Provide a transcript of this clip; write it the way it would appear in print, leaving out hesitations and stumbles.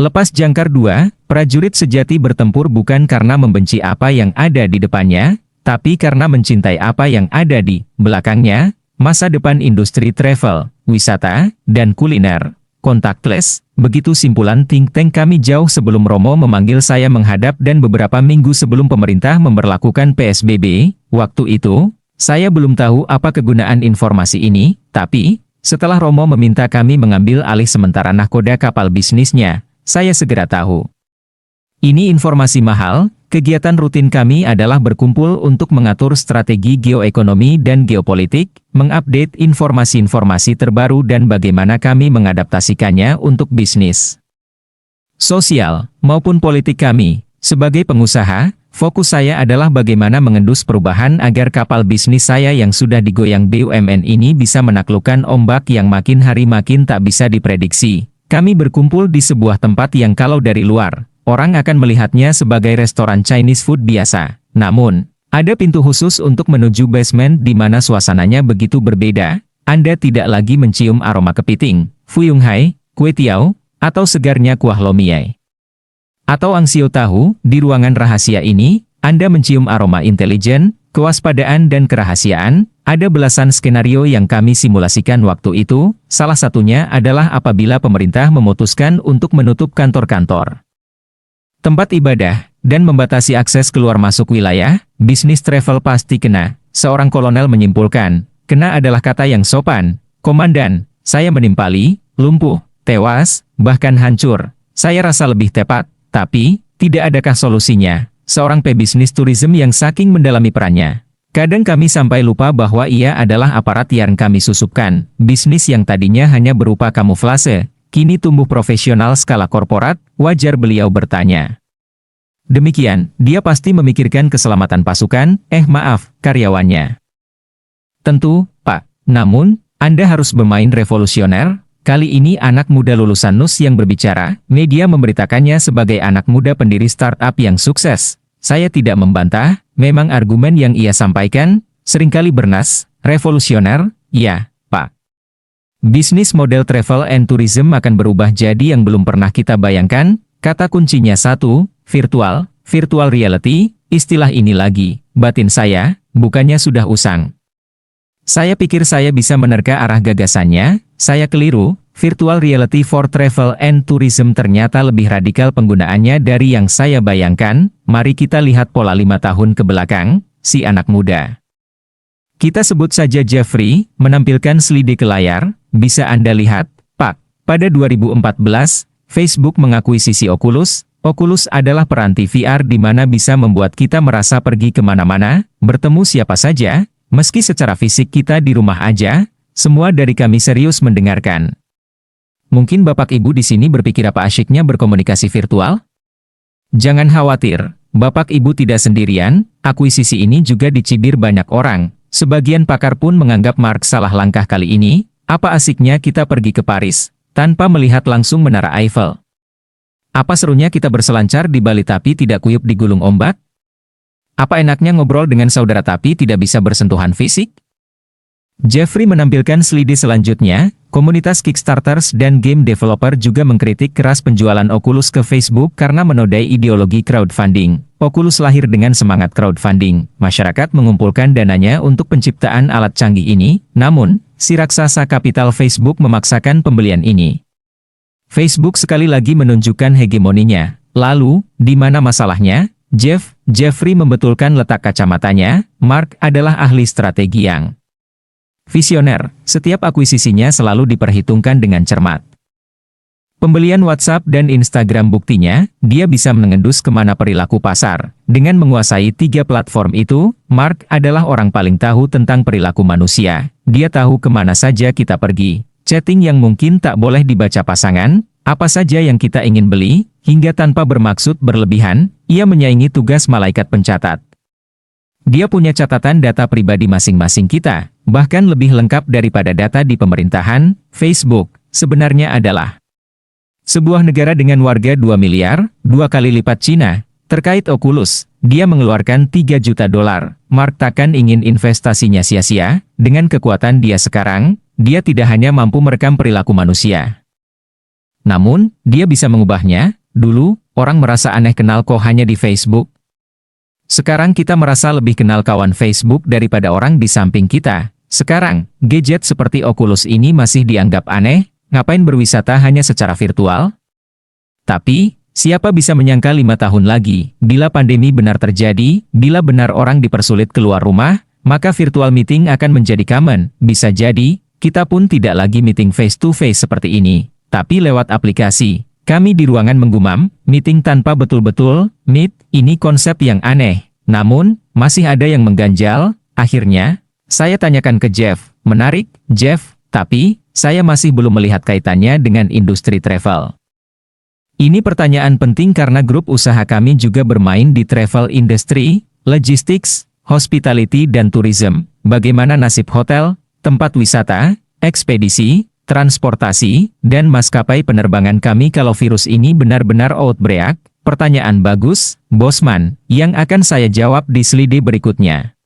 Lepas jangkar 2, prajurit sejati bertempur bukan karena membenci apa yang ada di depannya, tapi karena mencintai apa yang ada di belakangnya, masa depan industri travel, wisata, dan kuliner. Contactless, begitu simpulan think tank kami jauh sebelum Romo memanggil saya menghadap dan beberapa minggu sebelum pemerintah memberlakukan PSBB. Waktu itu, saya belum tahu apa kegunaan informasi ini, tapi setelah Romo meminta kami mengambil alih sementara nahkoda kapal bisnisnya, saya segera tahu. Ini informasi mahal. Kegiatan rutin kami adalah berkumpul untuk mengatur strategi geoekonomi dan geopolitik, mengupdate informasi-informasi terbaru dan bagaimana kami mengadaptasikannya untuk bisnis, sosial, maupun politik kami. Sebagai pengusaha, fokus saya adalah bagaimana mengendus perubahan agar kapal bisnis saya yang sudah digoyang BUMN ini bisa menaklukkan ombak yang makin hari makin tak bisa diprediksi. Kami berkumpul di sebuah tempat yang kalau dari luar, orang akan melihatnya sebagai restoran Chinese food biasa. Namun, ada pintu khusus untuk menuju basement di mana suasananya begitu berbeda. Anda tidak lagi mencium aroma kepiting, fuyung hai, kue tiao, atau segarnya kuah lomiai, atau angsio tahu. Di ruangan rahasia ini, Anda mencium aroma intelijen, kewaspadaan dan kerahasiaan. Ada belasan skenario yang kami simulasikan waktu itu, salah satunya adalah apabila pemerintah memutuskan untuk menutup kantor-kantor, tempat ibadah, dan membatasi akses keluar masuk wilayah, bisnis travel pasti kena. Seorang kolonel menyimpulkan, kena adalah kata yang sopan. Komandan, saya menimpali, lumpuh, tewas, bahkan hancur. Saya rasa lebih tepat, tapi, tidak adakah solusinya? Seorang pebisnis tourism yang saking mendalami perannya. Kadang kami sampai lupa bahwa ia adalah aparat yang kami susupkan. Bisnis yang tadinya hanya berupa kamuflase, kini tumbuh profesional skala korporat. Wajar beliau bertanya. Demikian, dia pasti memikirkan keselamatan pasukan, maaf, karyawannya. Tentu, Pak. Namun, Anda harus bermain revolusioner. Kali ini anak muda lulusan NUS yang berbicara. Media memberitakannya sebagai anak muda pendiri startup yang sukses. Saya tidak membantah, memang argumen yang ia sampaikan seringkali bernas, revolusioner, ya, Pak. Bisnis model travel and tourism akan berubah jadi yang belum pernah kita bayangkan. Kata kuncinya satu, virtual reality. Istilah ini lagi, batin saya, bukannya sudah usang. Saya pikir saya bisa menerka arah gagasannya. Saya keliru. Virtual reality for travel and tourism ternyata lebih radikal penggunaannya dari yang saya bayangkan. Mari kita lihat pola 5 tahun ke belakang, si anak muda. Kita sebut saja Jeffrey, menampilkan slide ke layar. Bisa Anda lihat, Pak, pada 2014, Facebook mengakuisisi Oculus. Oculus adalah peranti VR di mana bisa membuat kita merasa pergi kemana-mana, bertemu siapa saja, meski secara fisik kita di rumah aja. Semua dari kami serius mendengarkan. Mungkin Bapak Ibu di sini berpikir apa asyiknya berkomunikasi virtual? Jangan khawatir, Bapak Ibu tidak sendirian. Akuisisi ini juga dicibir banyak orang. Sebagian pakar pun menganggap Mark salah langkah kali ini. Apa asiknya kita pergi ke Paris, tanpa melihat langsung Menara Eiffel? Apa serunya kita berselancar di Bali tapi tidak kuyup di gulung ombak? Apa enaknya ngobrol dengan saudara tapi tidak bisa bersentuhan fisik? Jeffrey menampilkan slide selanjutnya. Komunitas Kickstarters dan game developer juga mengkritik keras penjualan Oculus ke Facebook karena menodai ideologi crowdfunding. Oculus lahir dengan semangat crowdfunding. Masyarakat mengumpulkan dananya untuk penciptaan alat canggih ini, namun, si raksasa kapital Facebook memaksakan pembelian ini. Facebook sekali lagi menunjukkan hegemoninya. Lalu, di mana masalahnya? Jeffrey membetulkan letak kacamatanya. Mark adalah ahli strategi yang visioner. Setiap akuisisinya selalu diperhitungkan dengan cermat. Pembelian WhatsApp dan Instagram buktinya, dia bisa mengendus kemana perilaku pasar. Dengan menguasai 3 platform itu, Mark adalah orang paling tahu tentang perilaku manusia. Dia tahu kemana saja kita pergi. Chatting yang mungkin tak boleh dibaca pasangan, apa saja yang kita ingin beli, hingga tanpa bermaksud berlebihan, ia menyaingi tugas malaikat pencatat. Dia punya catatan data pribadi masing-masing kita, bahkan lebih lengkap daripada data di pemerintahan. Facebook sebenarnya adalah sebuah negara dengan warga 2 miliar, 2 kali lipat Cina. Terkait Oculus, dia mengeluarkan $3 juta. Mark takkan ingin investasinya sia-sia. Dengan kekuatan dia sekarang, dia tidak hanya mampu merekam perilaku manusia, Namun, dia bisa mengubahnya. Dulu, orang merasa aneh kenal kok hanya di Facebook. Sekarang kita merasa lebih kenal kawan Facebook daripada orang di samping kita. Sekarang, gadget seperti Oculus ini masih dianggap aneh, ngapain berwisata hanya secara virtual? Tapi, siapa bisa menyangka 5 tahun lagi, bila pandemi benar terjadi, bila benar orang dipersulit keluar rumah, maka virtual meeting akan menjadi common. Bisa jadi, kita pun tidak lagi meeting face-to-face seperti ini, tapi lewat aplikasi. Kami di ruangan menggumam, meeting tanpa betul-betul meet, ini konsep yang aneh. Namun, masih ada yang mengganjal. Akhirnya, saya tanyakan ke Jeff, menarik, Jeff, tapi, saya masih belum melihat kaitannya dengan industri travel. Ini pertanyaan penting karena grup usaha kami juga bermain di travel industry, logistics, hospitality dan tourism. Bagaimana nasib hotel, tempat wisata, ekspedisi, transportasi, dan maskapai penerbangan kami kalau virus ini benar-benar outbreak? Pertanyaan bagus, Bosman, yang akan saya jawab di slide berikutnya.